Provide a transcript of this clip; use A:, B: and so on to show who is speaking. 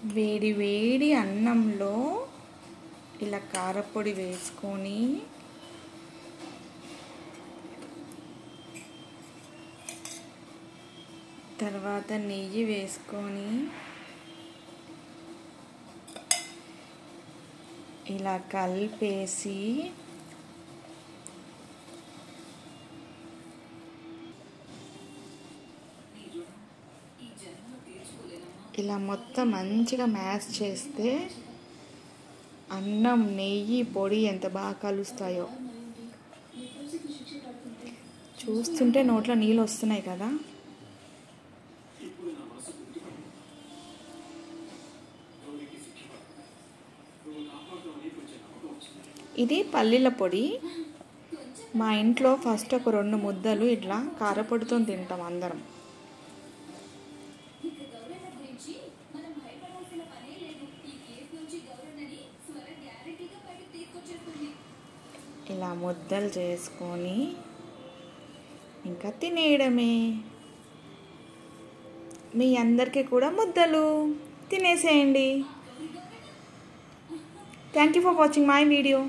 A: వేడి వేడి అన్నంలో ఇలా కారపొడి వేసుకొని తర్వాత నెయ్యి వేసుకొని ఇలా కలిపేసి ఇలా మొత్తం మంచిగా మ్యాష్ చేస్తే అన్నం నెయ్యి పొడి ఎంత బాగా కలుస్తాయో చూస్తుంటే నోట్లో నీళ్ళు వస్తున్నాయి కదా. ఇది పల్లీల పొడి. మా ఇంట్లో ఫస్ట్ ఒక 2 ముద్దలు ఇట్లా కారపొడితో తింటాం అందరం. ఇలా ముద్దలు చేసుకొని ఇంకా తినేయడమే. మీ అందరికీ కూడా ముద్దలు తినేసేయండి. Thank you for watching my video.